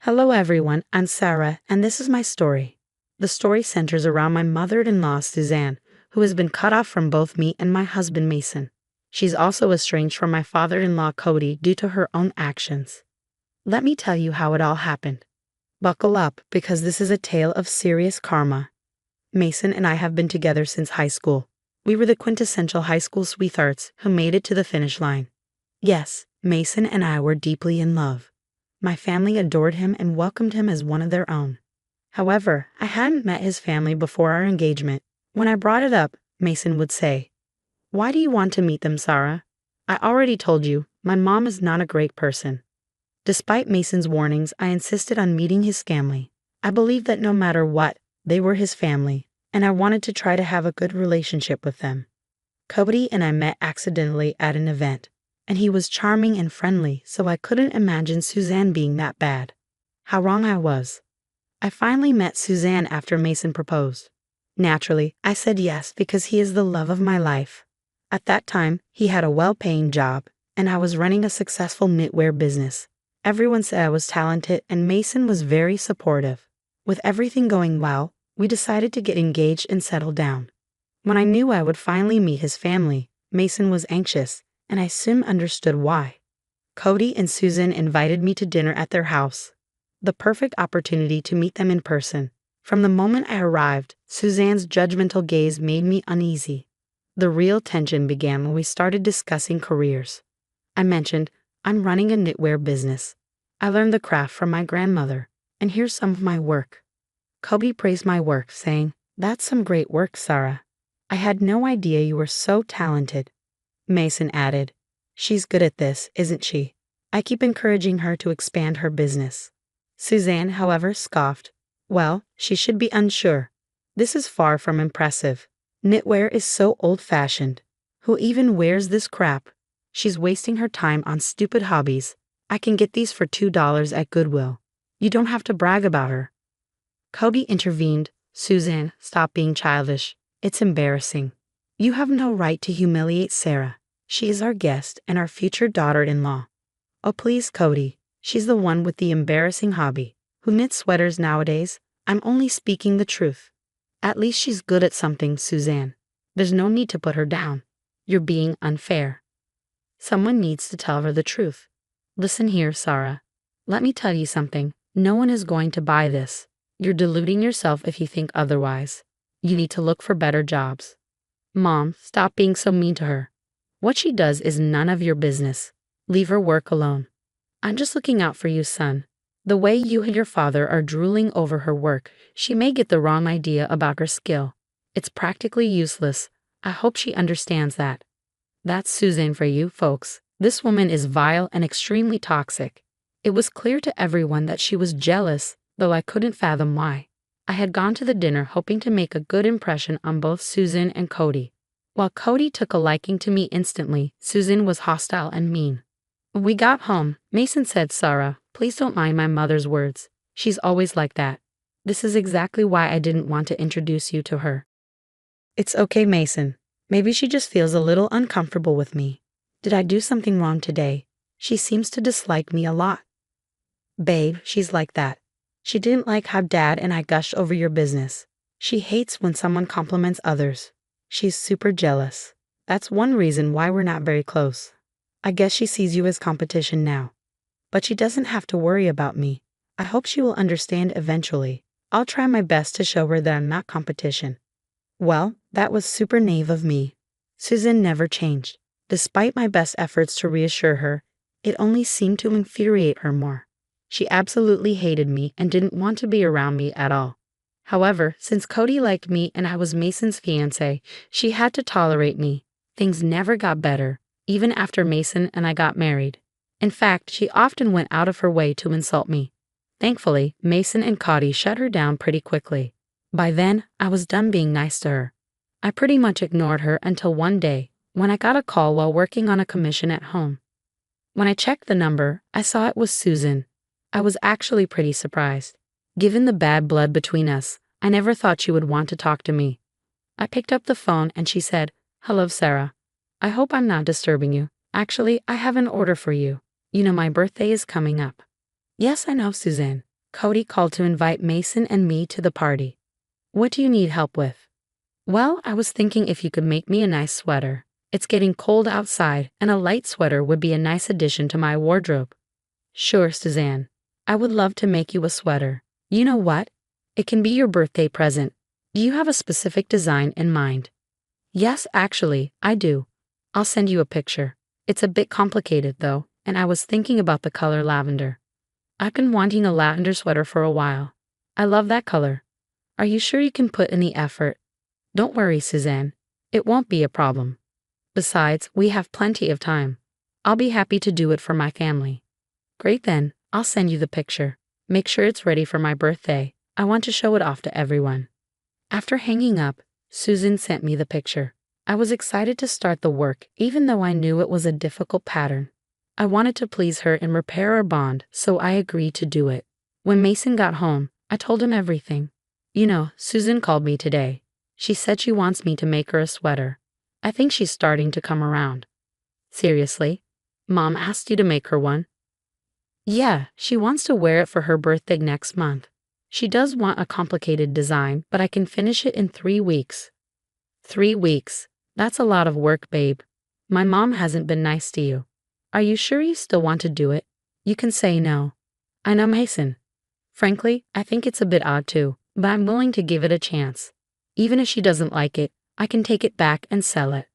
Hello everyone, I'm Sarah, and this is my story. The story centers around my mother-in-law, Suzanne, who has been cut off from both me and my husband, Mason. She's also estranged from my father-in-law, Cody, due to her own actions. Let me tell you how it all happened. Buckle up, because this is a tale of serious karma. Mason and I have been together since high school. We were the quintessential high school sweethearts who made it to the finish line. Yes, Mason and I were deeply in love. My family adored him and welcomed him as one of their own. However, I hadn't met his family before our engagement. When I brought it up, Mason would say, "Why do you want to meet them, Sarah? I already told you, my mom is not a great person." Despite Mason's warnings, I insisted on meeting his family. I believed that no matter what, they were his family, and I wanted to try to have a good relationship with them. Cody and I met accidentally at an event, and he was charming and friendly, so I couldn't imagine Suzanne being that bad. How wrong I was. I finally met Suzanne after Mason proposed. Naturally, I said yes because he is the love of my life. At that time, he had a well-paying job, and I was running a successful knitwear business. Everyone said I was talented, and Mason was very supportive. With everything going well, we decided to get engaged and settle down. When I knew I would finally meet his family, Mason was anxious, and I soon understood why. Cody and Susan invited me to dinner at their house. The perfect opportunity to meet them in person. From the moment I arrived, Suzanne's judgmental gaze made me uneasy. The real tension began when we started discussing careers. I mentioned, "I'm running a knitwear business. I learned the craft from my grandmother, and here's some of my work." Cody praised my work, saying, "That's some great work, Sarah. I had no idea you were so talented." Mason added, "She's good at this, isn't she? I keep encouraging her to expand her business." Suzanne, however, scoffed. "Well, she should be unsure. This is far from impressive. Knitwear is so old-fashioned. Who even wears this crap? She's wasting her time on stupid hobbies. I can get these for $2 at Goodwill. You don't have to brag about her." Cody intervened. "Suzanne, stop being childish. It's embarrassing. You have no right to humiliate Sarah. She is our guest and our future daughter-in-law." "Oh please, Cody. She's the one with the embarrassing hobby. Who knits sweaters nowadays? I'm only speaking the truth." "At least she's good at something, Suzanne. There's no need to put her down. You're being unfair. Someone needs to tell her the truth. Listen here, Sarah. Let me tell you something. No one is going to buy this. You're deluding yourself if you think otherwise. You need to look for better jobs." "Mom, stop being so mean to her. What she does is none of your business. Leave her work alone." "I'm just looking out for you, son. The way you and your father are drooling over her work, she may get the wrong idea about her skill. It's practically useless. I hope she understands that." That's Suzanne for you, folks. This woman is vile and extremely toxic. It was clear to everyone that she was jealous, though I couldn't fathom why. I had gone to the dinner hoping to make a good impression on both Susan and Cody. While Cody took a liking to me instantly, Susan was hostile and mean. When we got home, Mason said, "Sarah, please don't mind my mother's words. She's always like that. This is exactly why I didn't want to introduce you to her." "It's okay, Mason. Maybe she just feels a little uncomfortable with me. Did I do something wrong today? She seems to dislike me a lot." "Babe, she's like that. She didn't like how Dad and I gushed over your business. She hates when someone compliments others. She's super jealous. That's one reason why we're not very close. I guess she sees you as competition now. But she doesn't have to worry about me. I hope she will understand eventually. I'll try my best to show her that I'm not competition." Well, that was super naive of me. Susan never changed. Despite my best efforts to reassure her, it only seemed to infuriate her more. She absolutely hated me and didn't want to be around me at all. However, since Cody liked me and I was Mason's fiancé, she had to tolerate me. Things never got better, even after Mason and I got married. In fact, she often went out of her way to insult me. Thankfully, Mason and Cody shut her down pretty quickly. By then, I was done being nice to her. I pretty much ignored her until one day, when I got a call while working on a commission at home. When I checked the number, I saw it was Susan. I was actually pretty surprised. Given the bad blood between us, I never thought she would want to talk to me. I picked up the phone and she said, "Hello, Sarah. I hope I'm not disturbing you. Actually, I have an order for you. You know my birthday is coming up." "Yes, I know, Suzanne. Cody called to invite Mason and me to the party. What do you need help with? Well, I was thinking if you could make me a nice sweater. It's getting cold outside, and a light sweater would be a nice addition to my wardrobe. Sure, Suzanne. I would love to make you a sweater. You know what? It can be your birthday present. Do you have a specific design in mind? Yes, actually, I do. I'll send you a picture. It's a bit complicated, though, and I was thinking about the color lavender. I've been wanting a lavender sweater for a while. I love that color. Are you sure you can put in the effort? Don't worry, Suzanne. It won't be a problem. Besides, we have plenty of time. I'll be happy to do it for my family. Great then, I'll send you the picture. Make sure it's ready for my birthday. I want to show it off to everyone. After hanging up, Susan sent me the picture. I was excited to start the work, even though I knew it was a difficult pattern. I wanted to please her and repair our bond, so I agreed to do it. When Mason got home, I told him everything. You know, Susan called me today. She said she wants me to make her a sweater. I think she's starting to come around. Seriously? Mom asked you to make her one? Yeah, she wants to wear it for her birthday next month. She does want a complicated design, but I can finish it in 3 weeks. 3 weeks? That's a lot of work, babe. My mom hasn't been nice to you. Are you sure you still want to do it? You can say no. I know Mason. Frankly, I think it's a bit odd too, but I'm willing to give it a chance. Even if she doesn't like it, I can take it back and sell it.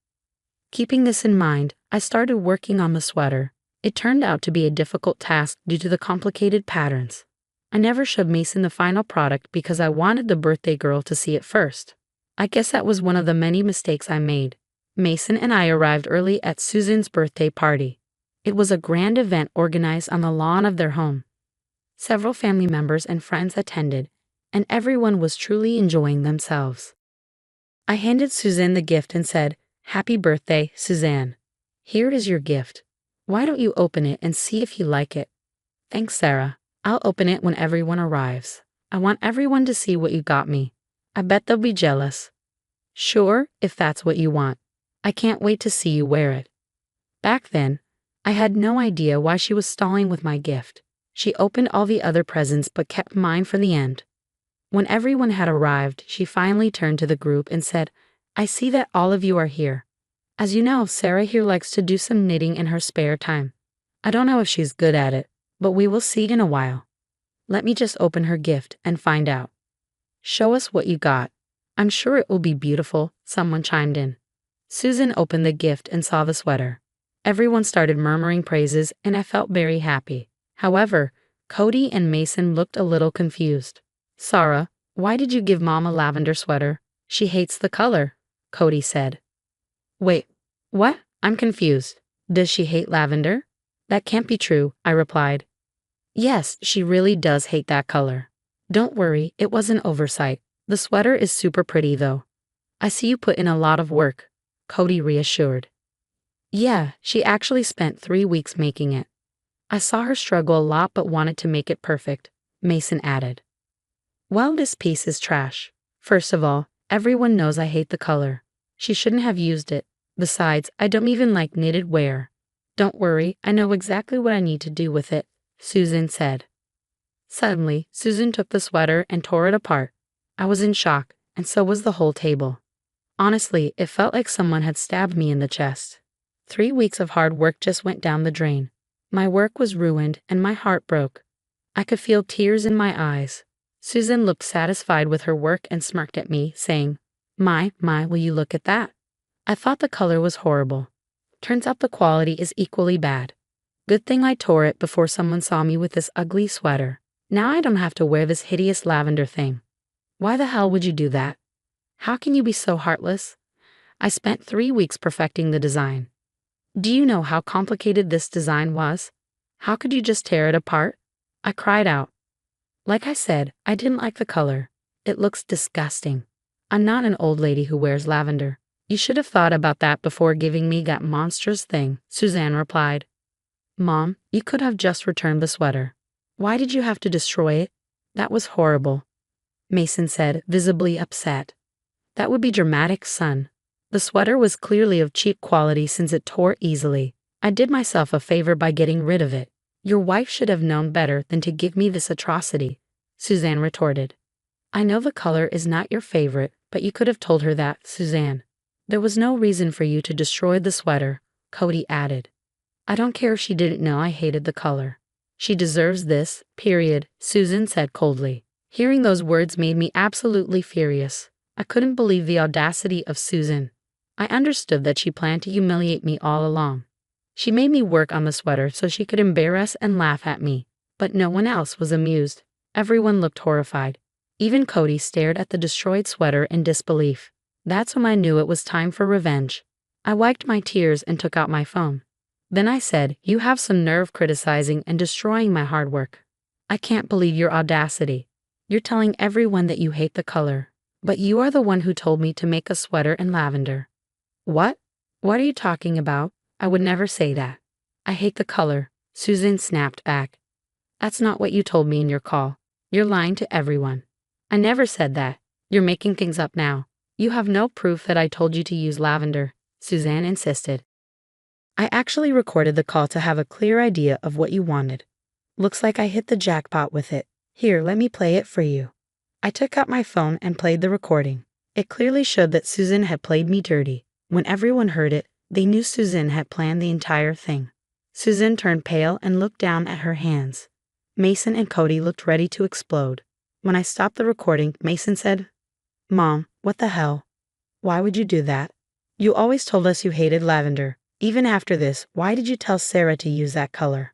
Keeping this in mind, I started working on the sweater. It turned out to be a difficult task due to the complicated patterns. I never showed Mason the final product because I wanted the birthday girl to see it first. I guess that was one of the many mistakes I made. Mason and I arrived early at Susan's birthday party. It was a grand event organized on the lawn of their home. Several family members and friends attended, and everyone was truly enjoying themselves. I handed Suzanne the gift and said, "Happy birthday, Suzanne. Here is your gift. Why don't you open it and see if you like it?" "Thanks, Sarah. I'll open it when everyone arrives. I want everyone to see what you got me. I bet they'll be jealous." "Sure, if that's what you want. I can't wait to see you wear it." Back then, I had no idea why she was stalling with my gift. She opened all the other presents but kept mine for the end. When everyone had arrived, she finally turned to the group and said, "I see that all of you are here. As you know, Sarah here likes to do some knitting in her spare time. I don't know if she's good at it, but we will see in a while. Let me just open her gift and find out." "Show us what you got. I'm sure it will be beautiful," someone chimed in. Susan opened the gift and saw the sweater. Everyone started murmuring praises, and I felt very happy. However, Cody and Mason looked a little confused. "Sarah, why did you give Mom a lavender sweater? She hates the color," Cody said. "Wait, what? I'm confused. Does she hate lavender?" "That can't be true," I replied. "Yes, she really does hate that color. Don't worry, it was an oversight. The sweater is super pretty though. I see you put in a lot of work," Cody reassured. "Yeah, she actually spent 3 weeks making it. I saw her struggle a lot but wanted to make it perfect," Mason added. "Well, this piece is trash. First of all, everyone knows I hate the color. She shouldn't have used it. Besides, I don't even like knitted wear." "Don't worry, I know exactly what I need to do with it," Susan said. Suddenly, Susan took the sweater and tore it apart. I was in shock, and so was the whole table. Honestly, it felt like someone had stabbed me in the chest. 3 weeks of hard work just went down the drain. My work was ruined and my heart broke. I could feel tears in my eyes. Susan looked satisfied with her work and smirked at me, saying, My, will you look at that?" I thought the color was horrible. Turns out the quality is equally bad. Good thing I tore it before someone saw me with this ugly sweater. Now I don't have to wear this hideous lavender thing. Why the hell would you do that? How can you be so heartless? I spent 3 weeks perfecting the design. Do you know how complicated this design was? How could you just tear it apart? I cried out. Like I said, I didn't like the color. It looks disgusting. I'm not an old lady who wears lavender. You should have thought about that before giving me that monstrous thing, Suzanne replied. Mom, you could have just returned the sweater. Why did you have to destroy it? That was horrible, Mason said, visibly upset. That would be dramatic, son. The sweater was clearly of cheap quality since it tore easily. I did myself a favor by getting rid of it. Your wife should have known better than to give me this atrocity, Suzanne retorted. I know the color is not your favorite, but you could have told her that, Suzanne. There was no reason for you to destroy the sweater, Cody added. I don't care if she didn't know I hated the color. She deserves this, period, Susan said coldly. Hearing those words made me absolutely furious. I couldn't believe the audacity of Susan. I understood that she planned to humiliate me all along. She made me work on the sweater so she could embarrass and laugh at me, but no one else was amused. Everyone looked horrified. Even Cody stared at the destroyed sweater in disbelief. That's when I knew it was time for revenge. I wiped my tears and took out my phone. Then I said, you have some nerve criticizing and destroying my hard work. I can't believe your audacity. You're telling everyone that you hate the color, but you are the one who told me to make a sweater in lavender. What? What are you talking about? I would never say that. I hate the color, Susan snapped back. That's not what you told me in your call. You're lying to everyone. I never said that. You're making things up now. You have no proof that I told you to use lavender, Suzanne insisted. I actually recorded the call to have a clear idea of what you wanted. Looks like I hit the jackpot with it. Here, let me play it for you. I took out my phone and played the recording. It clearly showed that Susan had played me dirty. When everyone heard it, they knew Susan had planned the entire thing. Susan turned pale and looked down at her hands. Mason and Cody looked ready to explode. When I stopped the recording, Mason said, Mom, what the hell? Why would you do that? You always told us you hated lavender. Even after this, why did you tell Sarah to use that color?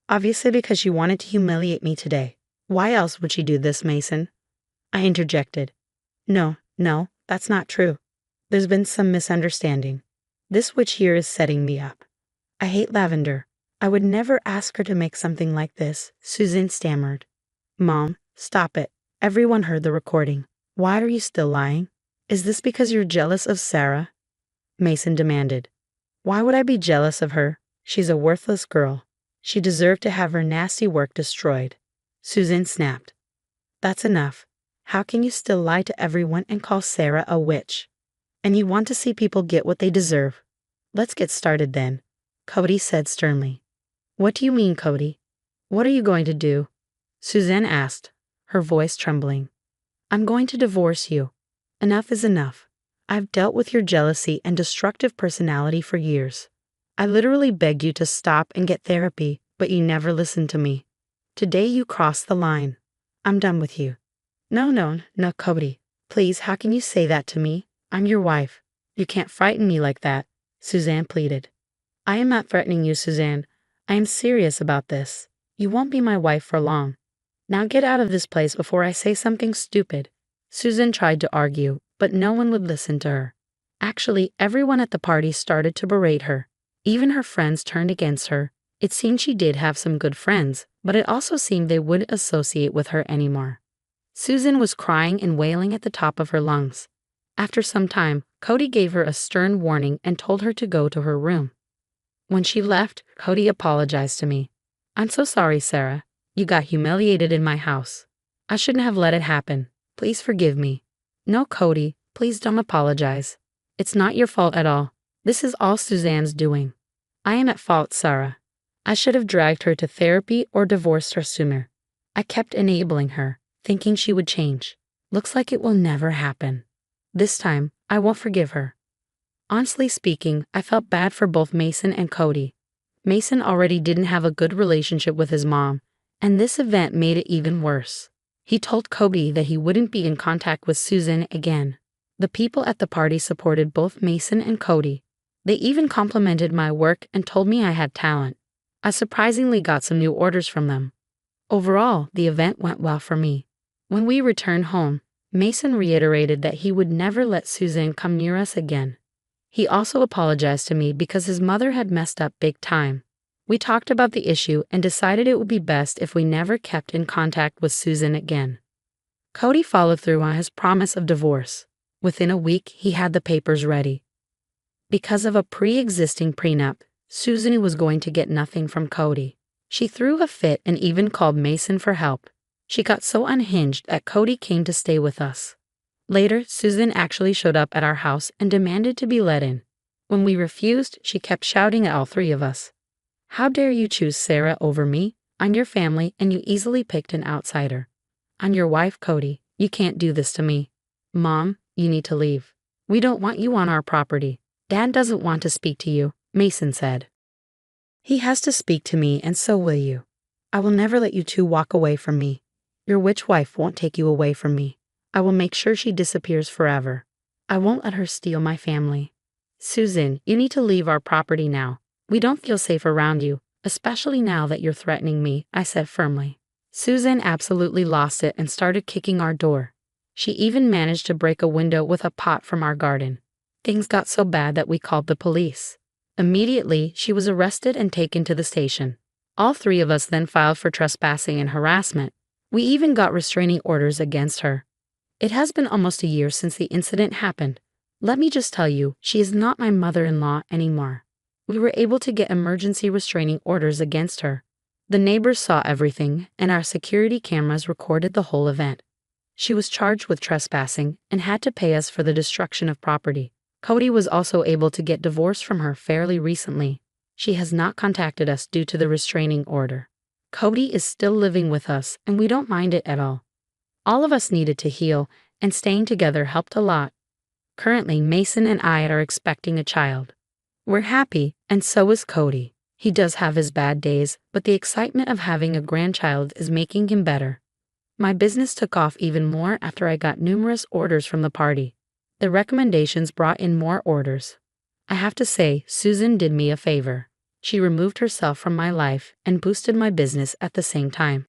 Obviously because she wanted to humiliate me today. Why else would she do this, Mason? I interjected. No, that's not true. There's been some misunderstanding. This witch here is setting me up. I hate lavender. I would never ask her to make something like this, Susan stammered. Mom, stop it. Everyone heard the recording. Why are you still lying? Is this because you're jealous of Sarah? Mason demanded. Why would I be jealous of her? She's a worthless girl. She deserved to have her nasty work destroyed. Susan snapped. That's enough. How can you still lie to everyone and call Sarah a witch? And you want to see people get what they deserve. Let's get started then, Cody said sternly. What do you mean, Cody? What are you going to do? Suzanne asked, her voice trembling. I'm going to divorce you. Enough is enough. I've dealt with your jealousy and destructive personality for years. I literally begged you to stop and get therapy, but you never listened to me. Today you crossed the line. I'm done with you. No, Cody. Please, how can you say that to me? I'm your wife. You can't frighten me like that, Suzanne pleaded. I am not threatening you, Suzanne. I am serious about this. You won't be my wife for long. Now get out of this place before I say something stupid. Susan tried to argue, but no one would listen to her. Actually, everyone at the party started to berate her. Even her friends turned against her. It seemed she did have some good friends, but it also seemed they wouldn't associate with her anymore. Susan was crying and wailing at the top of her lungs. After some time, Cody gave her a stern warning and told her to go to her room. When she left, Cody apologized to me. I'm so sorry, Sarah. You got humiliated in my house. I shouldn't have let it happen. Please forgive me. No, Cody, please don't apologize. It's not your fault at all. This is all Suzanne's doing. I am at fault, Sarah. I should have dragged her to therapy or divorced her sooner. I kept enabling her, thinking she would change. Looks like it will never happen. This time, I won't forgive her. Honestly speaking, I felt bad for both Mason and Cody. Mason already didn't have a good relationship with his mom, and this event made it even worse. He told Cody that he wouldn't be in contact with Susan again. The people at the party supported both Mason and Cody. They even complimented my work and told me I had talent. I surprisingly got some new orders from them. Overall, the event went well for me. When we returned home, Mason reiterated that he would never let Susan come near us again. He also apologized to me because his mother had messed up big time. We talked about the issue and decided it would be best if we never kept in contact with Susan again. Cody followed through on his promise of divorce. Within a week, he had the papers ready. Because of a pre-existing prenup, Susan was going to get nothing from Cody. She threw a fit and even called Mason for help. She got so unhinged that Cody came to stay with us. Later, Susan actually showed up at our house and demanded to be let in. When we refused, she kept shouting at all three of us. How dare you choose Sarah over me? I'm your family and you easily picked an outsider. I'm your wife, Cody. You can't do this to me. Mom, you need to leave. We don't want you on our property. Dad doesn't want to speak to you, Mason said. He has to speak to me, and so will you. I will never let you two walk away from me. Your witch wife won't take you away from me. I will make sure she disappears forever. I won't let her steal my family. Susan, you need to leave our property now. We don't feel safe around you, especially now that you're threatening me, I said firmly. Susan absolutely lost it and started kicking our door. She even managed to break a window with a pot from our garden. Things got so bad that we called the police. Immediately, she was arrested and taken to the station. All three of us then filed for trespassing and harassment. We even got restraining orders against her. It has been almost a year since the incident happened. Let me just tell you, she is not my mother-in-law anymore. We were able to get emergency restraining orders against her. The neighbors saw everything, and our security cameras recorded the whole event. She was charged with trespassing and had to pay us for the destruction of property. Cody was also able to get divorced from her fairly recently. She has not contacted us due to the restraining order. Cody is still living with us, and we don't mind it at all. All of us needed to heal, and staying together helped a lot. Currently, Mason and I are expecting a child. We're happy, and so is Cody. He does have his bad days, but the excitement of having a grandchild is making him better. My business took off even more after I got numerous orders from the party. The recommendations brought in more orders. I have to say, Susan did me a favor. She removed herself from my life and boosted my business at the same time.